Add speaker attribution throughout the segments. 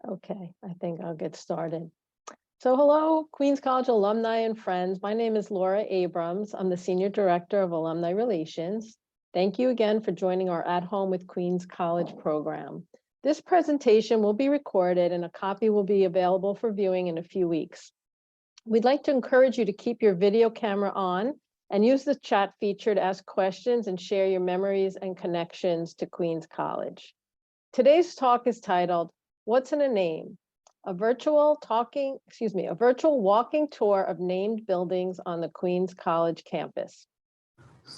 Speaker 1: Okay, I think I'll get started. So hello, Queens College alumni and friends. My name is Laura Abrams. I'm the Senior Director of Alumni Relations. Thank you again for joining our At Home with Queens College program. This presentation will be recorded and a copy will be available for viewing in a few weeks. We'd like to encourage you to keep your video camera on and use the chat feature to ask questions and share your memories and connections to Queens College. Today's talk is titled, What's in a Name? A virtual walking tour of named buildings on the Queens College campus.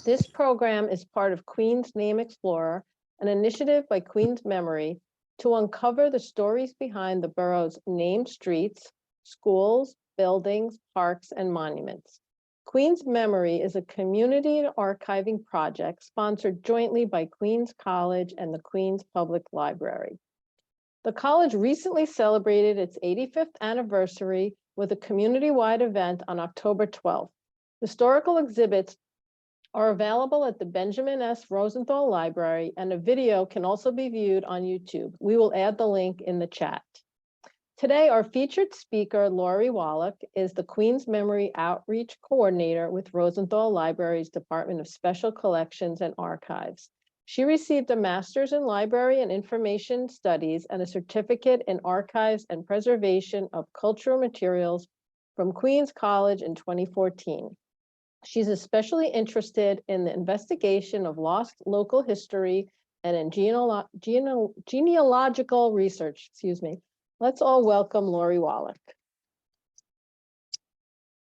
Speaker 1: This program is part of Queens Name Explorer, an initiative by Queens Memory to uncover the stories behind the borough's named streets, schools, buildings, parks, and monuments. Queens Memory is a community archiving project sponsored jointly by Queens College and the Queens Public Library. The college recently celebrated its 85th anniversary with a community-wide event on October 12th. Historical exhibits are available at the Benjamin S. Rosenthal Library, and a video can also be viewed on YouTube. We will add the link in the chat. Today, our featured speaker, Lori Wallach, is the Queens Memory Outreach Coordinator with Rosenthal Library's Department of Special Collections and Archives. She received a master's in Library and Information Studies and a certificate in Archives and Preservation of Cultural Materials from Queens College in 2014. She's especially interested in the investigation of lost local history and in genealogical research, Let's all welcome Lori Wallach.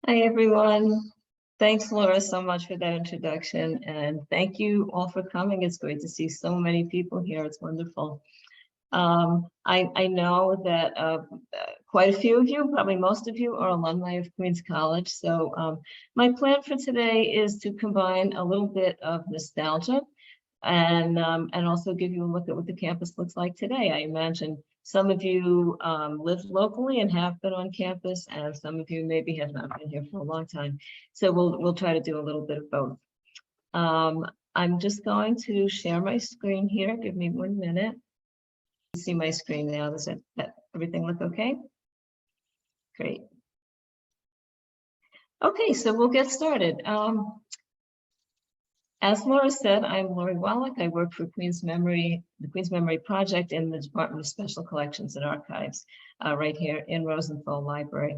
Speaker 2: Hi, everyone. Thanks, Laura, so much for that introduction. And thank you all for coming. It's great to see so many people here. It's wonderful. I know that quite a few of you, probably most of you, are alumni of Queens College. So my plan for today is to combine a little bit of nostalgia and also give you a look at what the campus looks like today. I imagine some of you live locally and have been on campus, and some of you maybe have not been here for a long time. So we'll try to do a little bit of both. I'm just going to share my screen here. Give me 1 minute. See my screen now. Does everything look okay? Great. Okay, so we'll get started. As Laura said, I'm Lori Wallach. I work for Queens Memory, the Queens Memory Project in the Department of Special Collections and Archives, right here in Rosenthal Library.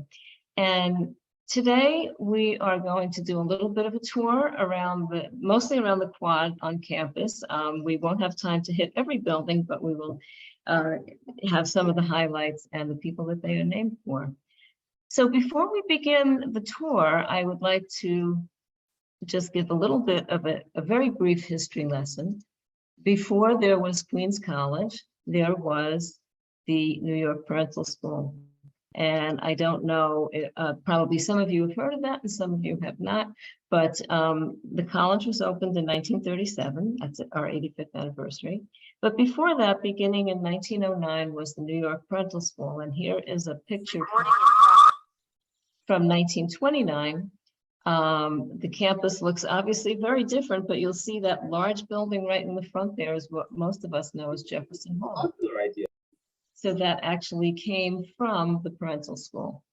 Speaker 2: And today we are going to do a little bit of a tour around mostly around the quad on campus. We won't have time to hit every building, but we will have some of the highlights and the people that they are named for. So before we begin the tour, I would like to just give a little bit of a very brief history lesson. Before there was Queens College, there was the New York Parental School. And I don't know, probably some of you have heard of that and some of you have not, but the college was opened in 1937. That's our 85th anniversary. But before that, beginning in 1909, was the New York Parental School. And here is a picture from 1929. The campus looks obviously very different, but you'll see that large building right in the front there is what most of us know as Jefferson Hall. So that actually came from the Parental School.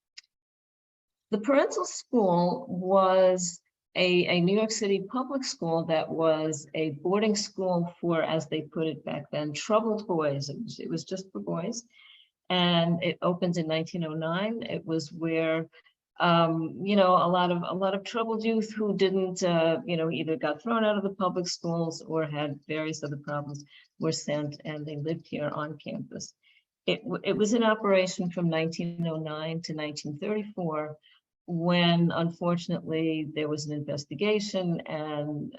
Speaker 2: The Parental School was a New York City public school that was a boarding school for, as they put it back then, troubled boys. It was just for boys. And it opened in 1909. It was where you know, a lot of troubled youth who didn't, you know, either got thrown out of the public schools or had various other problems were sent, and they lived here on campus. It was in operation from 1909 to 1934, when unfortunately there was an investigation and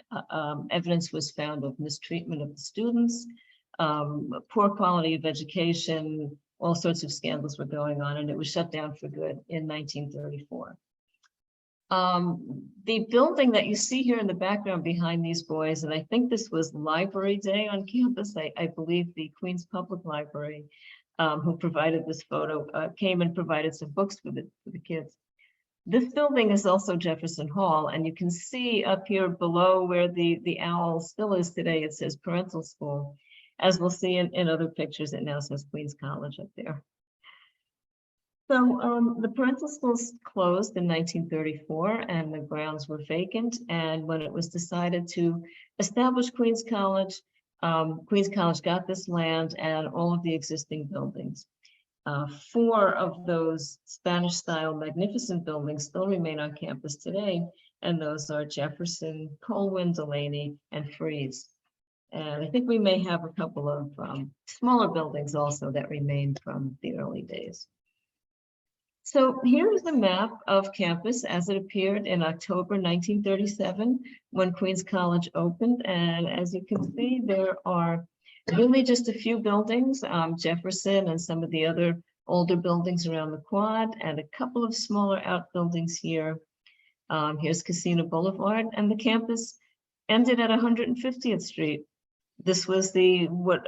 Speaker 2: evidence was found of mistreatment of the students, poor quality of education. All sorts of scandals were going on, and it was shut down for good in 1934. The building that you see here in the background behind these boys, and I think this was Library Day on campus, I believe the Queens Public Library, who provided this photo, came and provided some books for the kids. This building is also Jefferson Hall, and you can see up here below where the owl still is today, it says Parental School. As we'll see in other pictures, it now says Queens College up there. So the parental schools closed in 1934 and the grounds were vacant. And when it was decided to establish Queens College got this land and all of the existing buildings. 4 of those Spanish-style magnificent buildings still remain on campus today, and those are Jefferson, Colwyn, Delaney, and Fries. And I think we may have a couple of smaller buildings also that remain from the early days. So here is the map of campus as it appeared in October 1937 when Queens College opened. And as you can see, there are really just a few buildings, Jefferson and some of the other older buildings around the quad, and a couple of smaller outbuildings here. Here's Casino Boulevard, and the campus ended at 150th Street. This was what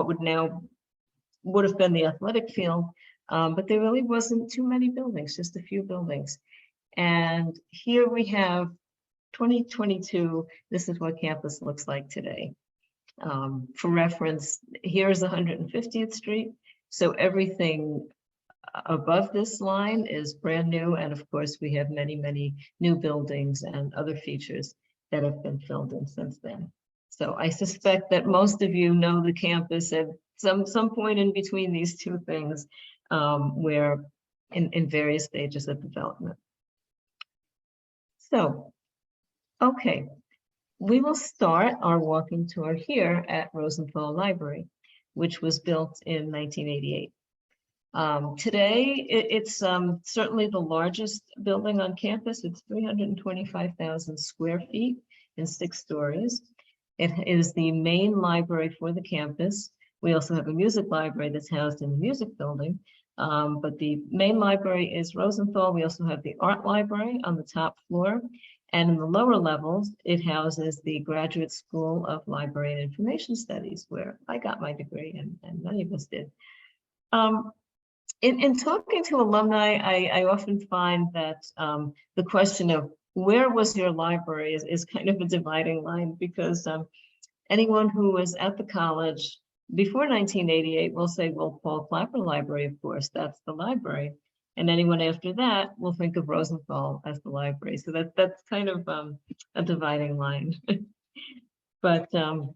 Speaker 2: would have been the athletic field, but there really wasn't too many buildings, just a few buildings. And here we have 2022. This is what campus looks like today. For reference, here's 150th Street. So everything above this line is brand new. And of course, we have many, many new buildings and other features that have been filled in since then. So I suspect that most of you know the campus at some point in between these two things, where in various stages of development. So, okay. We will start our walking tour here at Rosenthal Library, which was built in 1988. Today, it's certainly the largest building on campus. It's 325,000 square feet in 6 stories. It is the main library for the campus. We also have a music library that's housed in the music building. But the main library is Rosenthal. We also have the art library on the top floor. And in the lower levels, it houses the Graduate School of Library and Information Studies, where I got my degree, and many of us did. In talking to alumni, I often find that the question of where was your library is kind of a dividing line, because anyone who was at the college before 1988 will say, well, Paul Clapper Library, of course, that's the library. And anyone after that will think of Rosenthal as the library. So that's kind of a dividing line. But Paul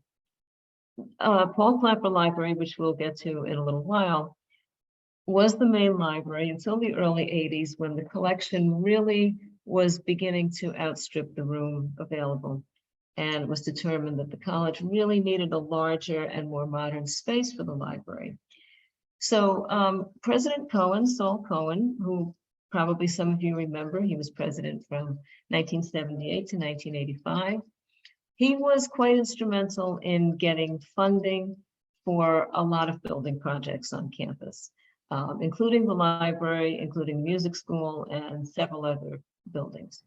Speaker 2: Clapper Library, which we'll get to in a little while, was the main library until the early 80s, when the collection really was beginning to outstrip the room available. And it was determined that the college really needed a larger and more modern space for the library. So President Cohen, Saul Cohen, who probably some of you remember, he was president from 1978 to 1985. He was quite instrumental in getting funding for a lot of building projects on campus, including the library, including the music school, and several other buildings.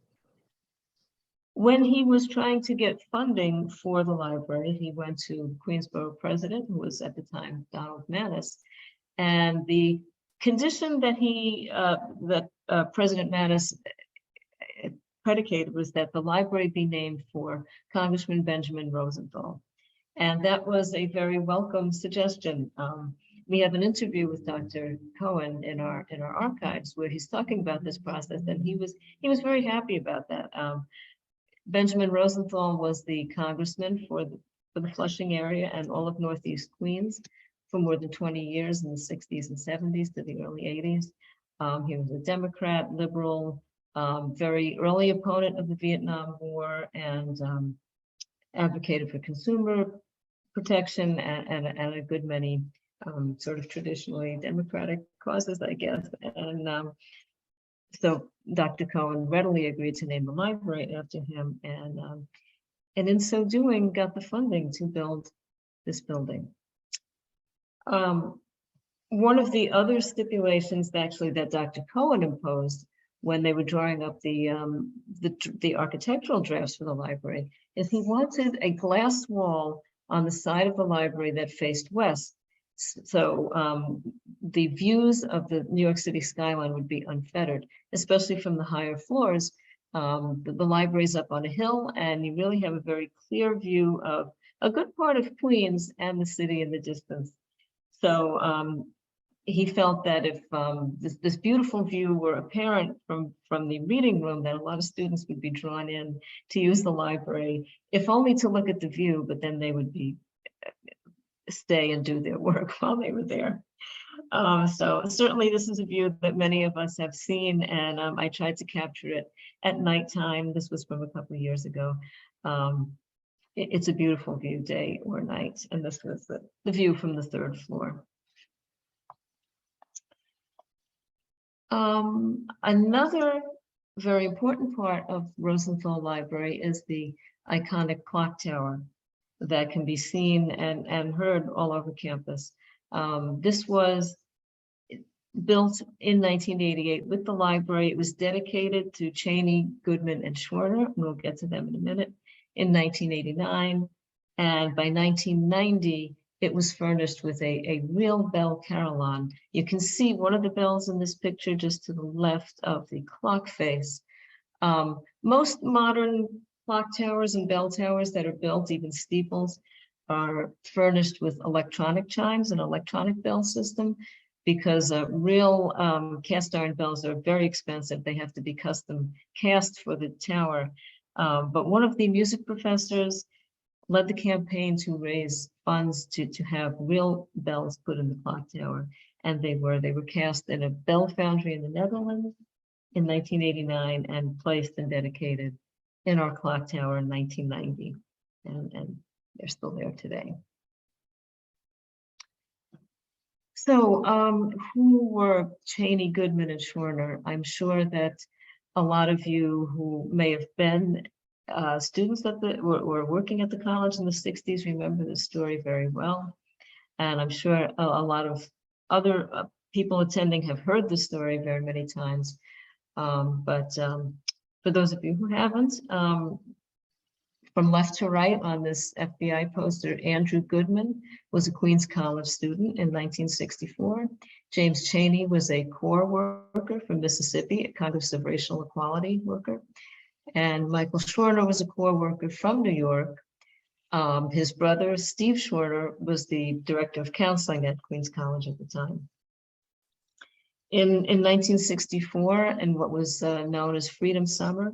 Speaker 2: When he was trying to get funding for the library, he went to Queensborough president, who was at the time Donald Maness. And the condition that President Maness predicated was that the library be named for Congressman Benjamin Rosenthal. And that was a very welcome suggestion. We have an interview with Dr. Cohen in our archives where he's talking about this process, and he was very happy about that. Benjamin Rosenthal was the congressman for the Flushing area and all of Northeast Queens for more than 20 years in the 60s and 70s to the early 80s. He was a Democrat, liberal, very early opponent of the Vietnam War, and advocated for consumer protection and a good many sort of traditionally Democratic causes, I guess. And so Dr. Cohen readily agreed to name the library after him, and in so doing, got the funding to build this building. One of the other stipulations that Dr. Cohen imposed when they were drawing up the architectural drafts for the library is he wanted a glass wall on the side of the library that faced west. So the views of the New York City skyline would be unfettered, especially from the higher floors. The library's up on a hill, and you really have a very clear view of a good part of Queens and the city in the distance. So he felt that if this beautiful view were apparent from the reading room, that a lot of students would be drawn in to use the library, if only to look at the view, but then they would be stay and do their work while they were there. So certainly this is a view that many of us have seen, and I tried to capture it at nighttime. This was from a couple of years ago. It's a beautiful view, day or night, and this was the view from the third floor. Another very important part of Rosenthal Library is the iconic clock tower that can be seen and heard all over campus. This was built in 1988 with the library. It was dedicated to Cheney, Goodman, and Schwerner, and we'll get to them in a minute, in 1989. And by 1990, it was furnished with a real bell carillon. You can see one of the bells in this picture just to the left of the clock face. Most modern clock towers and bell towers that are built, even steeples, are furnished with electronic chimes and electronic bell system, because real cast iron bells are very expensive. They have to be custom cast for the tower. But one of the music professors led the campaign to raise funds to have real bells put in the clock tower. And they were cast in a bell foundry in the Netherlands in 1989 and placed and dedicated in our clock tower in 1990. And they're still there today. So who were Cheney, Goodman, and Schwerner? I'm sure that a lot of you who may have been students that were working at the college in the 60s remember this story very well. And I'm sure a lot of other people attending have heard the story very many times. But for those of you who haven't, from left to right on this FBI poster, Andrew Goodman was a Queens College student in 1964. James Cheney was a corps worker from Mississippi, a Congress of Racial Equality worker. And Michael Schwerner was a corps worker from New York. His brother, Steve Schwerner, was the director of counseling at Queens College at the time. In 1964, in what was known as Freedom Summer,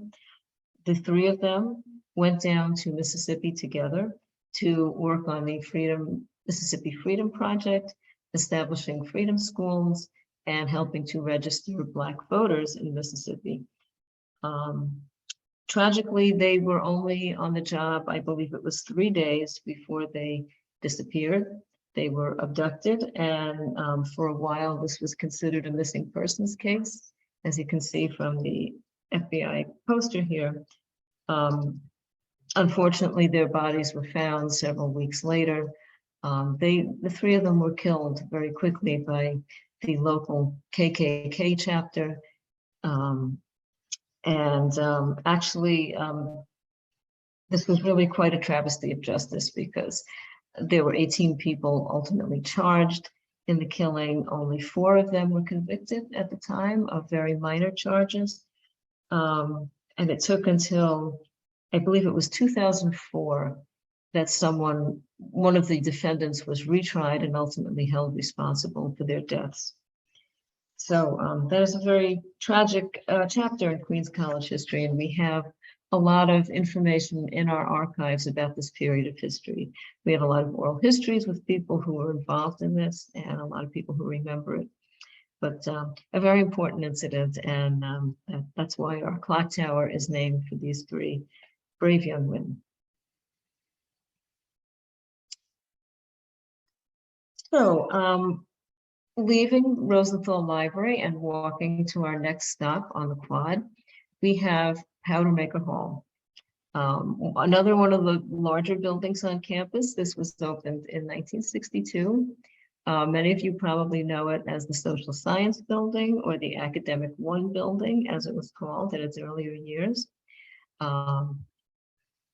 Speaker 2: the three of them went down to Mississippi together to work on the Mississippi Freedom Project, establishing freedom schools, and helping to register Black voters in Mississippi. Tragically, they were only on the job, I believe it was 3 days before they disappeared. They were abducted, and for a while, this was considered a missing persons case, as you can see from the FBI poster here. Unfortunately, their bodies were found several weeks later. The three of them were killed very quickly by the local KKK chapter. Actually, this was really quite a travesty of justice, because there were 18 people ultimately charged in the killing. Only 4 of them were convicted at the time of very minor charges. And it took until, I believe it was 2004, that one of the defendants was retried and ultimately held responsible for their deaths. So that is a very tragic chapter in Queens College history, and we have a lot of information in our archives about this period of history. We have a lot of oral histories with people who were involved in this, and a lot of people who remember it. But a very important incident, and that's why our clock tower is named for these 3 brave young women. So leaving Rosenthal Library and walking to our next stop on the quad, we have Powdermaker Hall. Another one of the larger buildings on campus. This was opened in 1962. Many of you probably know it as the Social Science Building, or the Academic One Building, as it was called in its earlier years.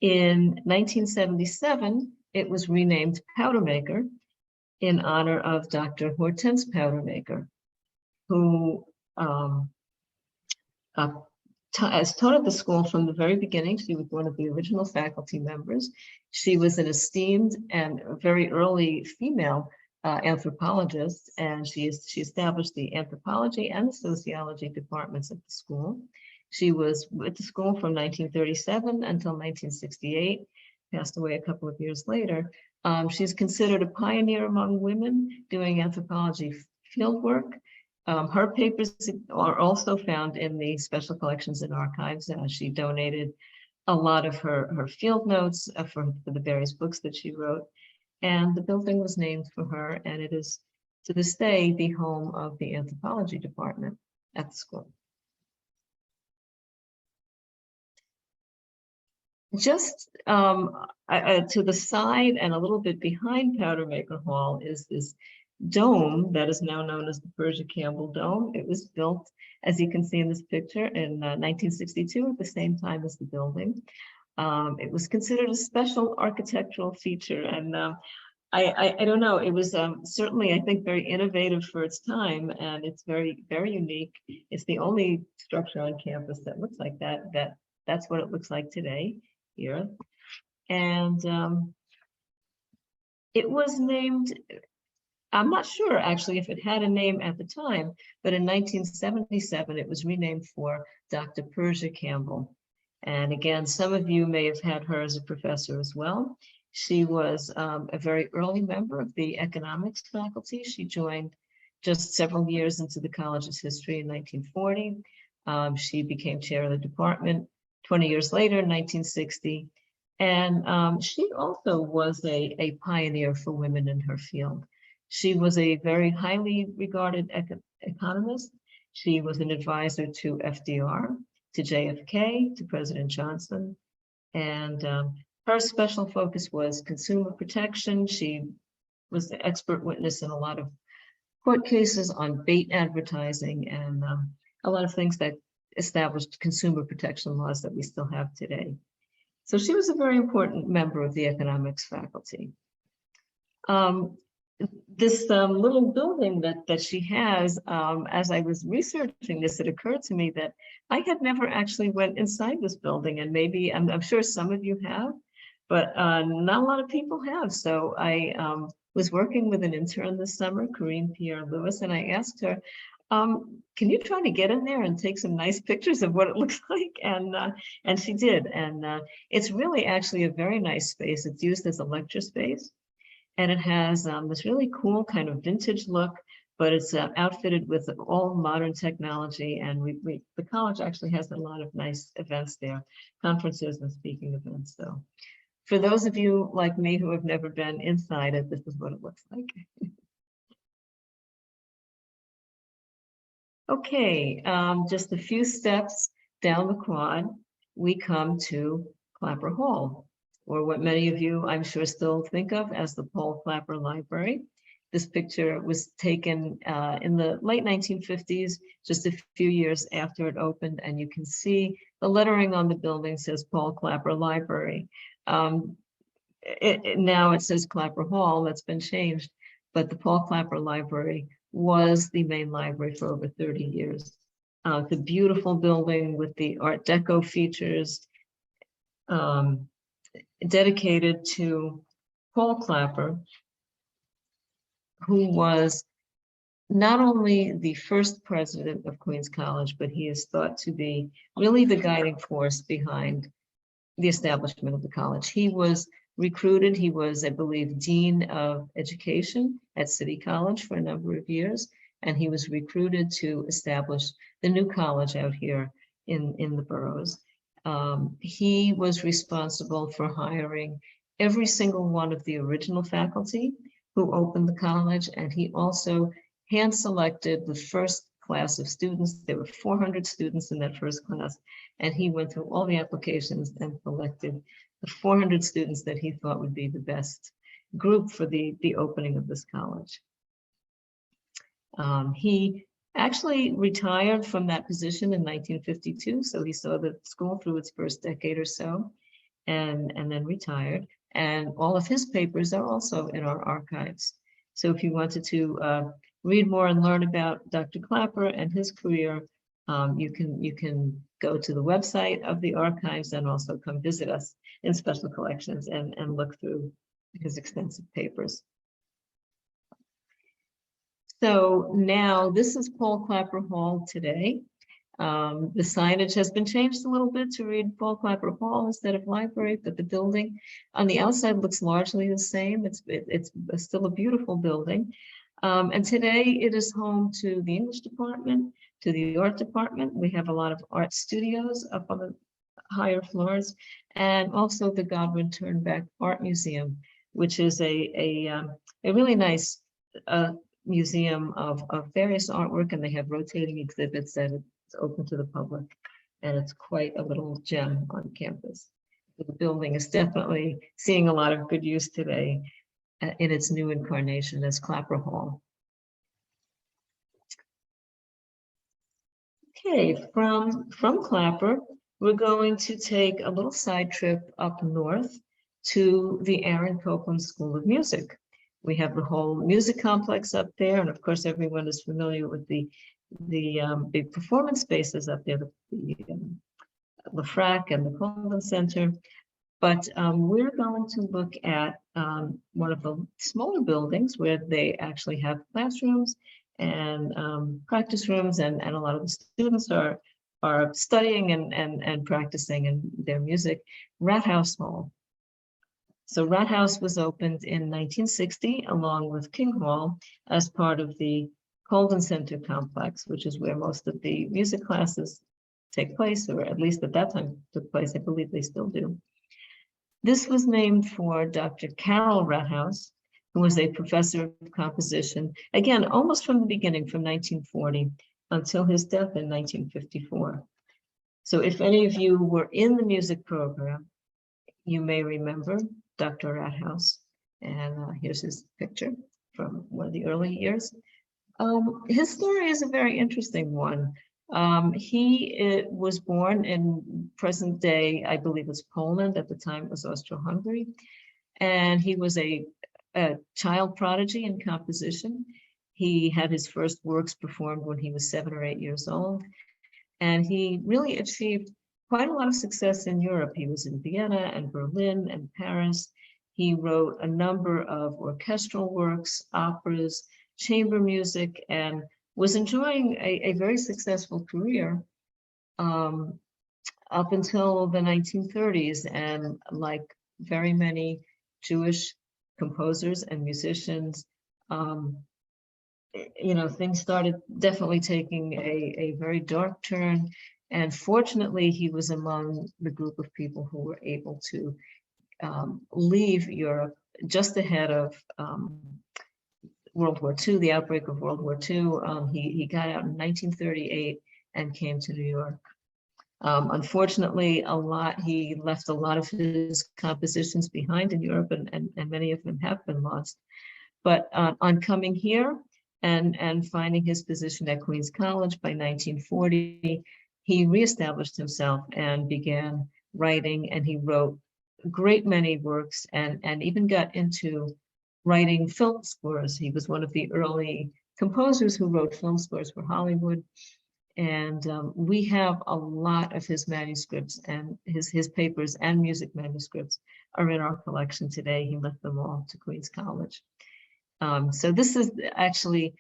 Speaker 2: In 1977, it was renamed Powdermaker in honor of Dr. Hortense Powdermaker, who has taught at the school from the very beginning. She was one of the original faculty members. She was an esteemed and very early female anthropologist, and she established the anthropology and the sociology departments at the school. She was at the school from 1937 until 1968, passed away a couple of years later. She's considered a pioneer among women doing anthropology fieldwork. Her papers are also found in the special collections and archives. She donated a lot of her field notes for the various books that she wrote. And the building was named for her, and it is to this day the home of the anthropology department at the school. Just to the side and a little bit behind Powdermaker Hall is this dome that is now known as the Persia Campbell Dome. It was built, as you can see in this picture, in 1962 at the same time as the building. It was considered a special architectural feature, and I don't know, it was certainly, I think, very innovative for its time, and it's very, very unique. It's the only structure on campus that looks like that. That's what it looks like today here. And it was named, I'm not sure actually if it had a name at the time, but in 1977, it was renamed for Dr. Persia Campbell. And again, some of you may have had her as a professor as well. She was a very early member of the economics faculty. She joined just several years into the college's history in 1940. She became chair of the department 20 years later in 1960. And she also was a pioneer for women in her field. She was a very highly regarded economist. She was an advisor to FDR, to JFK, to President Johnson. And her special focus was consumer protection. She was the expert witness in a lot of court cases on bait advertising and a lot of things that established consumer protection laws that we still have today. So she was a very important member of the economics faculty. This little building that she has, as I was researching this, it occurred to me that I had never actually went inside this building, and maybe, I'm sure some of you have, but not a lot of people have. So I was working with an intern this summer, Corinne Pierre-Lewis, and I asked her, can you try to get in there and take some nice pictures of what it looks like? And she did. And it's really actually a very nice space. It's used as a lecture space. And it has this really cool kind of vintage look, but it's outfitted with all modern technology. And the college actually has a lot of nice events there, conferences and speaking events. So for those of you like me who have never been inside it, this is what it looks like. Okay, just a few steps down the quad, we come to Clapper Hall, or what many of you, I'm sure, still think of as the Paul Clapper Library. This picture was taken in the late 1950s, just a few years after it opened, and you can see the lettering on the building says Paul Clapper Library. Now it says Clapper Hall, that's been changed, but the Paul Clapper Library was the main library for over 30 years. It's a beautiful building with the Art Deco features, dedicated to Paul Clapper, who was not only the first president of Queens College, but he is thought to be really the guiding force behind the establishment of the college. He was recruited, he was, I believe, Dean of Education at City College for a number of years, and he was recruited to establish the new college out here in the boroughs. He was responsible for hiring every single one of the original faculty who opened the college, and he also hand-selected the first class of students. There were 400 students in that first class, and he went through all the applications and selected the 400 students that he thought would be the best group for the opening of this college. He actually retired from that position in 1952, so he saw the school through its first decade or so, and then retired. And all of his papers are also in our archives. So if you wanted to read more and learn about Dr. Clapper and his career, you can go to the website of the archives and also come visit us in special collections and look through his extensive papers. So now this is Paul Clapper Hall today. The signage has been changed a little bit to read Paul Clapper Hall instead of library, but the building on the outside looks largely the same. It's still a beautiful building. And today it is home to the English department, to the art department. We have a lot of art studios up on the higher floors, and also the Godwin Turnback Art Museum, which is a really nice museum of various artwork, and they have rotating exhibits that it's open to the public, and it's quite a little gem on campus. The building is definitely seeing a lot of good use today in its new incarnation as Clapper Hall. Okay, from Clapper, we're going to take a little side trip up north to the Aaron Copland School of Music. We have the whole music complex up there, and of course, everyone is familiar with the big performance spaces up there, the FRAC and the Colvin Center. But we're going to look at one of the smaller buildings where they actually have classrooms and practice rooms, and a lot of the students are studying and practicing in their music, Rat House Hall. So Rat House was opened in 1960 along with King Hall as part of the Colvin Center complex, which is where most of the music classes take place, or at least at that time took place. I believe they still do. This was named for Dr. Carroll Rathouse, who was a professor of composition, again, almost from the beginning, from 1940 until his death in 1954. So if any of you were in the music program, you may remember Dr. Rathouse, and here's his picture from one of the early years. His story is a very interesting one. He was born in present day, I believe it's Poland, at the time it was Austro-Hungary, and he was a child prodigy in composition. He had his first works performed when he was 7 or 8 years old, and he really achieved quite a lot of success in Europe. He was in Vienna and Berlin and Paris. He wrote a number of orchestral works, operas, chamber music, and was enjoying a very successful career up until the 1930s. And like very many Jewish composers and musicians, you know, things started definitely taking a very dark turn. And fortunately, he was among the group of people who were able to leave Europe just ahead of World War II, the outbreak of World War II. He got out in 1938 and came to New York. Unfortunately, he left a lot of his compositions behind in Europe, and many of them have been lost. But on coming here and finding his position at Queens College by 1940, he reestablished himself and began writing, and he wrote a great many works and even got into writing film scores. He was one of the early composers who wrote film scores for Hollywood. And we have a lot of his manuscripts, and his papers and music manuscripts are in our collection today. He left them all to Queens College. So this is actually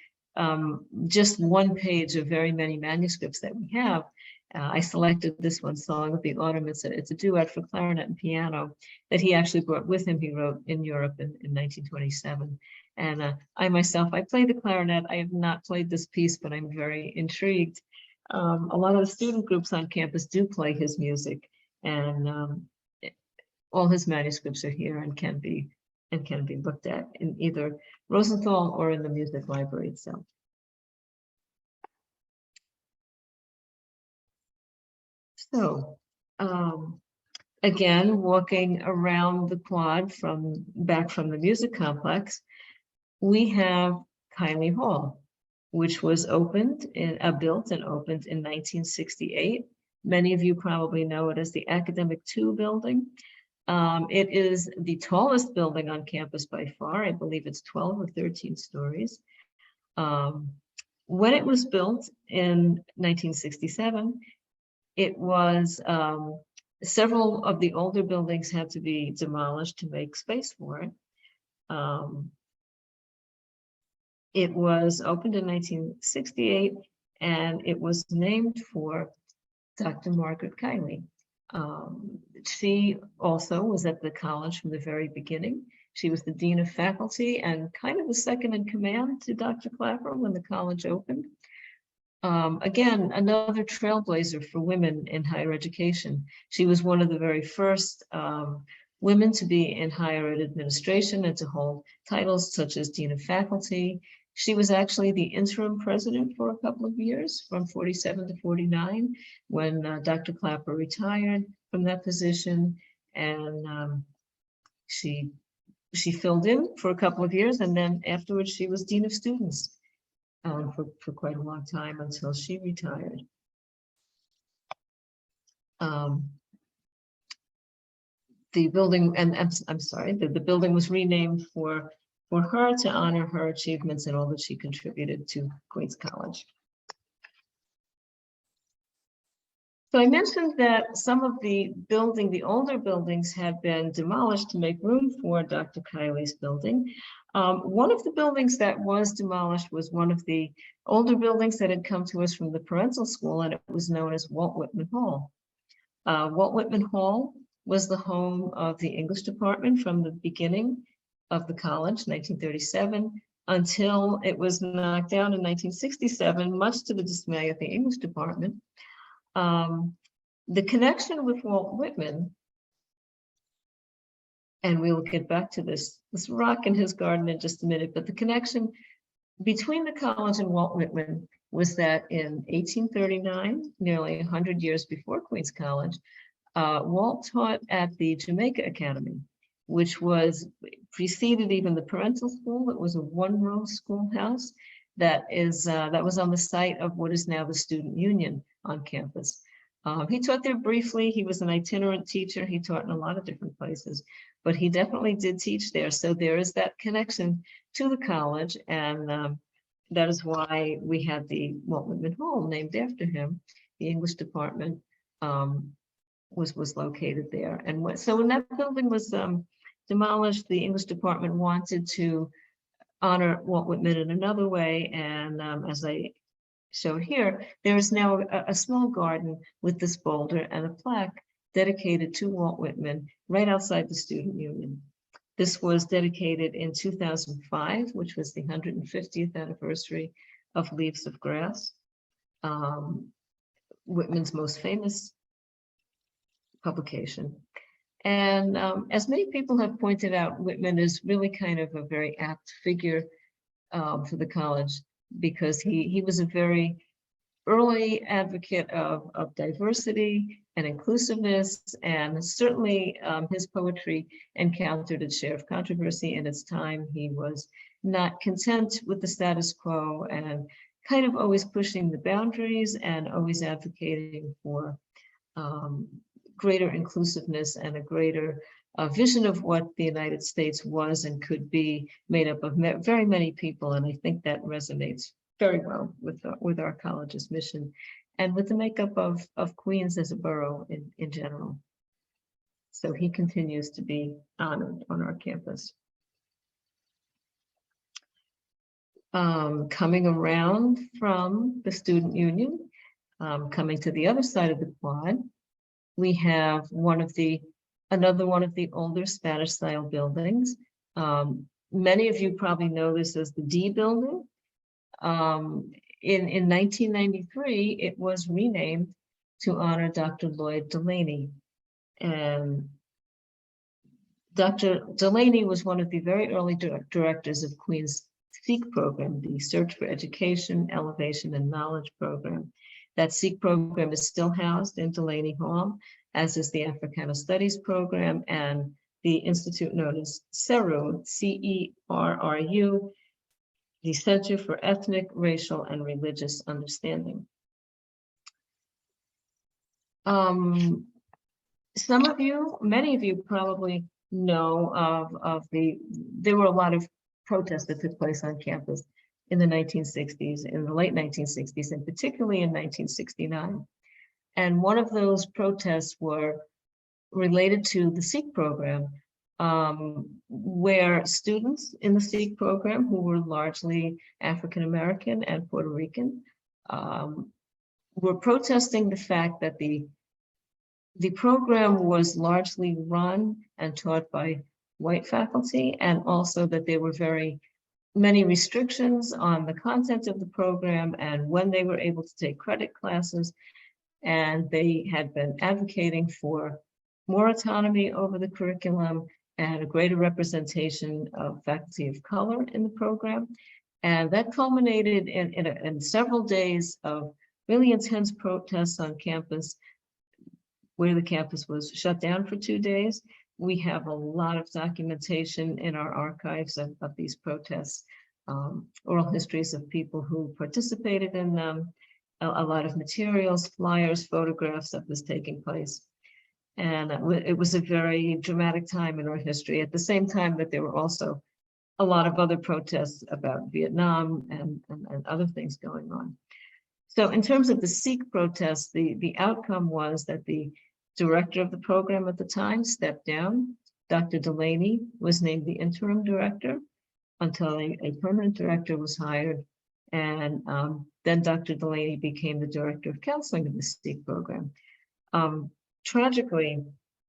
Speaker 2: just one page of very many manuscripts that we have. I selected this one, Song of the Autumn. It's a duet for clarinet and piano that he actually brought with him. He wrote in Europe in 1927. And I myself, I play the clarinet. I have not played this piece, but I'm very intrigued. A lot of the student groups on campus do play his music, and all his manuscripts are here and can be looked at in either Rosenthal or in the music library itself. So again, walking around the quad back from the music complex, we have Kiley Hall, which was built and opened in 1968. Many of you probably know it as the Academic 2 building. It is the tallest building on campus by far. I believe it's 12 or 13 stories. When it was built in 1967, it was several of the older buildings had to be demolished to make space for it. It was opened in 1968, and it was named for Dr. Margaret Kiley. She also was at the college from the very beginning. She was the dean of faculty and kind of the second in command to Dr. Clapper when the college opened. Again, another trailblazer for women in higher education. She was one of the very first women to be in higher ed administration and to hold titles such as dean of faculty. She was actually the interim president for a couple of years, from 47 to 49, when Dr. Clapper retired from that position, and she filled in for a couple of years, and then afterwards she was dean of students for quite a long time until she retired. The building, and I'm sorry, the building was renamed for her to honor her achievements and all that she contributed to Queens College. So I mentioned that some of the older buildings had been demolished to make room for Dr. Kiley's building. One of the buildings that was demolished was one of the older buildings that had come to us from the parental school, and it was known as Walt Whitman Hall. Walt Whitman Hall was the home of the English department from the beginning of the college, 1937, until it was knocked down in 1967, much to the dismay of the English department. The connection with Walt Whitman, and we'll get back to this rock in his garden in just a minute, but the connection between the college and Walt Whitman was that in 1839, nearly 100 years before Queens College, Walt taught at the Jamaica Academy, which was preceded even the parental school. It was a one-room schoolhouse that was on the site of what is now the Student Union on campus. He taught there briefly. He was an itinerant teacher. He taught in a lot of different places, but he definitely did teach there. So there is that connection to the college, and that is why we had the Walt Whitman Hall named after him. The English department was located there, and so when that building was demolished, the English department wanted to honor Walt Whitman in another way, and as I showed here, there is now a small garden with this boulder and a plaque dedicated to Walt Whitman right outside the Student Union. This was dedicated in 2005, which was the 150th anniversary of Leaves of Grass, Whitman's most famous publication. And as many people have pointed out, Whitman is really kind of a very apt figure for the college, because he was a very early advocate of diversity and inclusiveness, and certainly his poetry encountered its share of controversy in its time. He was not content with the status quo and kind of always pushing the boundaries and always advocating for greater inclusiveness and a greater vision of what the United States was and could be, made up of very many people. And I think that resonates very well with our college's mission and with the makeup of Queens as a borough in general. So he continues to be honored on our campus. Coming around from the Student Union, coming to the other side of the quad, we have another one of the older Spanish style buildings. Many of you probably know this as the D building. In 1993, it was renamed to honor Dr. Lloyd Delaney. And Dr. Delaney was one of the very early directors of Queen's SEEK program, the Search for Education, Elevation, and Knowledge program. That SEEK program is still housed in Delaney Hall, as is the Africana Studies program and the institute known as CERU, C-E-R-R-U, the Center for Ethnic, Racial, and Religious Understanding. Many of you probably know there were a lot of protests that took place on campus in the 1960s, in the late 1960s, and particularly in 1969. And one of those protests were related to the SEEK program, where students in the SEEK program, who were largely African American and Puerto Rican, were protesting the fact that the program was largely run and taught by white faculty, and also that there were very many restrictions on the content of the program and when they were able to take credit classes. And they had been advocating for more autonomy over the curriculum and a greater representation of faculty of color in the program. And that culminated in several days of really intense protests on campus, where the campus was shut down for 2 days. We have a lot of documentation in our archives of these protests, oral histories of people who participated in them, a lot of materials, flyers, photographs of this taking place. And it was a very dramatic time in our history, at the same time that there were also a lot of other protests about Vietnam and other things going on. So in terms of the SEEK protests, the outcome was that the director of the program at the time stepped down. Dr. Delaney was named the interim director until a permanent director was hired. And then Dr. Delaney became the director of counseling of the SEEK program. Tragically,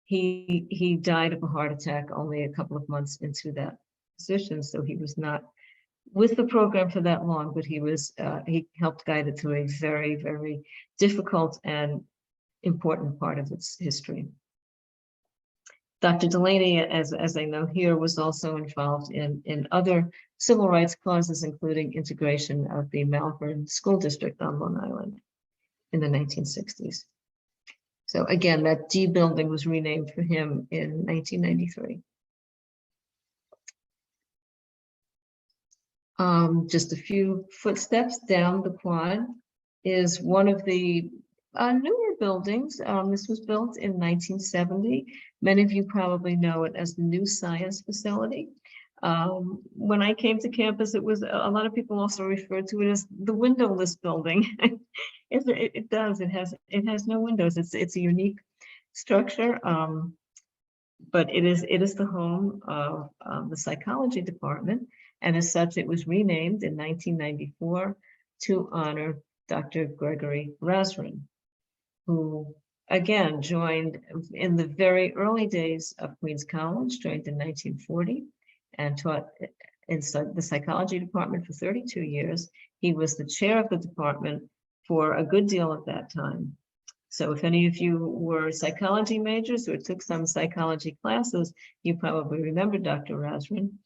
Speaker 2: he died of a heart attack only a couple of months into that position. So he was not with the program for that long, but he helped guide it through a very, very difficult and important part of its history. Dr. Delaney, as I know here, was also involved in other civil rights causes, including integration of the Malvern School District on Long Island in the 1960s. So again, that D building was renamed for him in 1993. Just a few footsteps down the quad is one of the newer buildings. This was built in 1970. Many of you probably know it as the new science facility. When I came to campus, it was a lot of people also referred to it as the windowless building. It does. It has no windows. It's a unique structure, but it is the home of the psychology department, and as such, it was renamed in 1994 to honor Dr. Gregory Razran, who again joined in the very early days of Queens College, joined in 1940, and taught in the psychology department for 32 years. He was the chair of the department for a good deal of that time. So if any of you were psychology majors or took some psychology classes, you probably remember Dr. Razran.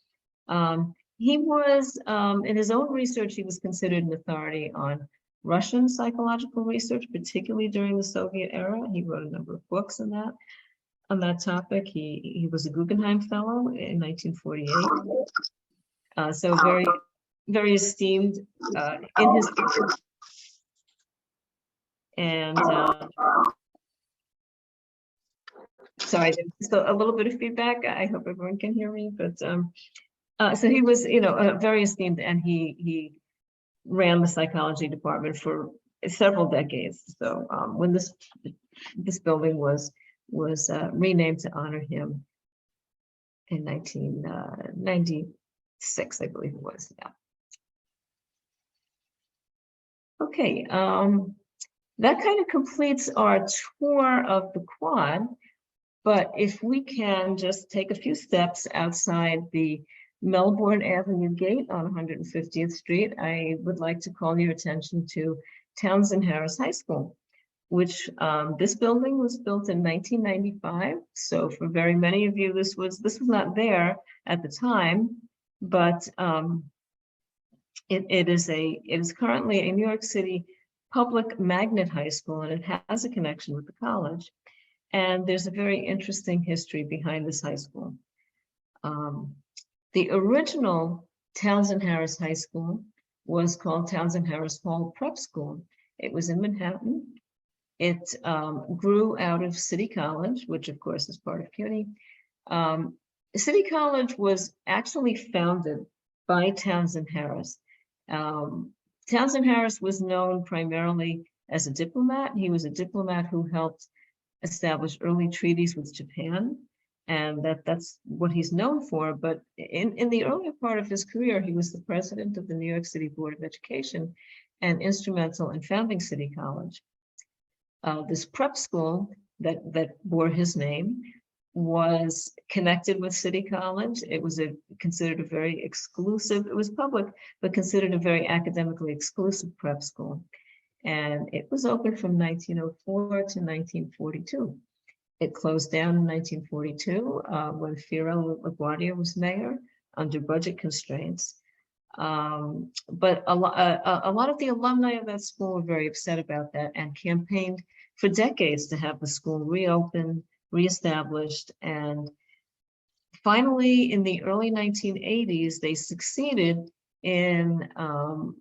Speaker 2: He was, in his own research, he was considered an authority on Russian psychological research, particularly during the Soviet era. He wrote a number of books on that topic. He was a Guggenheim Fellow in 1948. So very, very esteemed in his field. And sorry, just a little bit of feedback. I hope everyone can hear me, but so he was, very esteemed, and he ran the psychology department for several decades. So when this building was renamed to honor him in 1996, I believe it was. Yeah. Okay. That kind of completes our tour of the quad. But if we can just take a few steps outside the Melbourne Avenue gate on 150th Street, I would like to call your attention to Townsend Harris High School, which this building was built in 1995. So for very many of you, this was not there at the time, but it is currently a New York City public magnet high school, and it has a connection with the college. And there's a very interesting history behind this high school. The original Townsend Harris High School was called Townsend Harris Hall Prep School. It was in Manhattan. It grew out of City College, which of course is part of CUNY. City College was actually founded by Townsend Harris. Townsend Harris was known primarily as a diplomat. He was a diplomat who helped establish early treaties with Japan. and that's what he's known for. But in the earlier part of his career, he was the president of the New York City Board of Education and instrumental in founding City College. This prep school that bore his name was connected with City College. It was considered a very exclusive, it was public, but considered a very academically exclusive prep school. And it was open from 1904 to 1942. It closed down in 1942 when Fiorello LaGuardia was mayor under budget constraints. But a lot of the alumni of that school were very upset about that and campaigned for decades to have the school reopened, reestablished, and finally in the early 1980s they succeeded in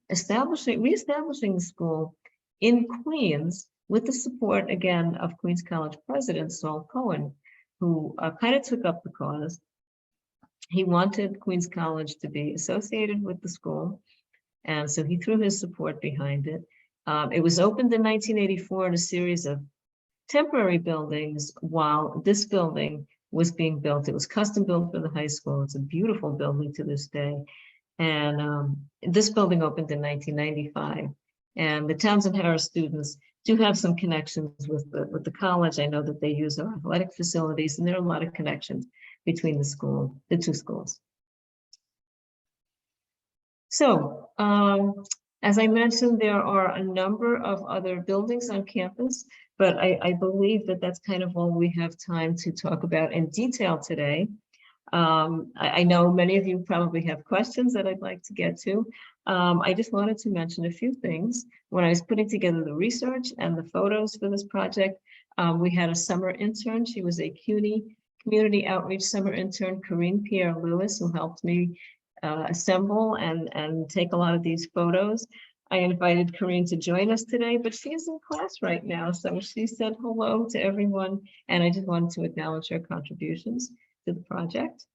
Speaker 2: reestablishing the school in Queens with the support again of Queens College president Saul Cohen, who kind of took up the cause. He wanted Queens College to be associated with the school, and so he threw his support behind it. It was opened in 1984 in a series of temporary buildings while this building was being built. It was custom built for the high school. It's a beautiful building to this day. And this building opened in 1995. And the Townsend Harris students do have some connections with the college. I know that they use our athletic facilities, and there are a lot of connections between the two schools. So, as I mentioned, there are a number of other buildings on campus, but I believe that that's kind of all we have time to talk about in detail today. I know many of you probably have questions that I'd like to get to. I just wanted to mention a few things. When I was putting together the research and the photos for this project, we had a summer intern. She was a CUNY community outreach summer intern, Corinne Pierre-Lewis, who helped me assemble and take a lot of these photos. I invited Corinne to join us today, but she is in class right now. So she said hello to everyone, and I just wanted to acknowledge her contributions to the project.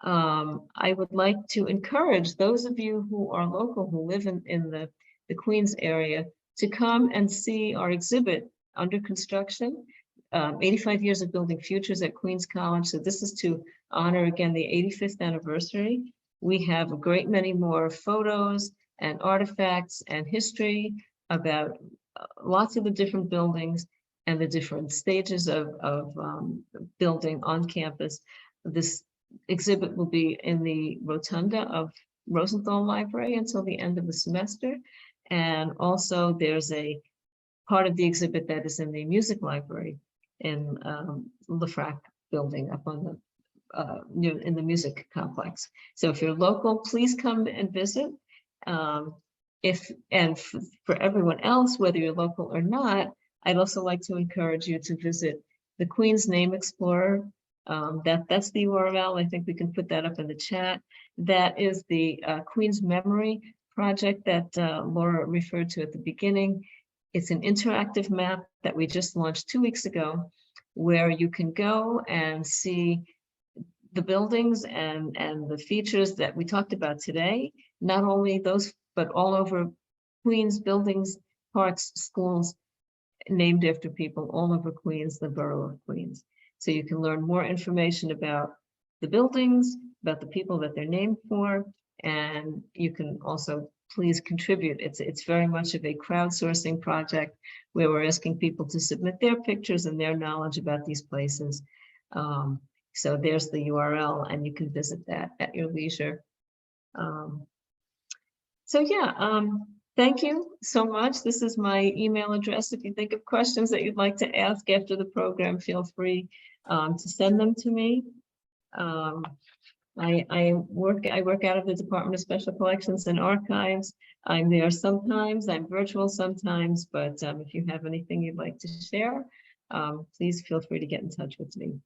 Speaker 2: I would like to encourage those of you who are local, who live in the Queens area, to come and see our exhibit under construction, 85 years of building futures at Queens College. So this is to honor again the 85th anniversary. We have a great many more photos and artifacts and history about lots of the different buildings and the different stages of building on campus. This exhibit will be in the rotunda of Rosenthal Library until the end of the semester. And also there's a part of the exhibit that is in the music library in the Frack building up on the in the music complex. So if you're local, please come and visit. For everyone else, whether you're local or not, I'd also like to encourage you to visit the Queens Name Explorer. That's the URL. I think we can put that up in the chat. That is the Queens Memory project that Laura referred to at the beginning. It's an interactive map that we just launched 2 weeks ago, where you can go and see the buildings and the features that we talked about today. Not only those, but all over Queens, buildings, parks, schools named after people all over Queens, the borough of Queens. So you can learn more information about the buildings, about the people that they're named for, and you can also please contribute. It's very much of a crowdsourcing project where we're asking people to submit their pictures and their knowledge about these places. So there's the URL, and you can visit that at your leisure. Thank you so much. This is my email address. If you think of questions that you'd like to ask after the program, feel free to send them to me. I work out of the Department of Special Collections and Archives. I'm there sometimes, I'm virtual sometimes, but if you have anything you'd like to share, please feel free to get in touch with me.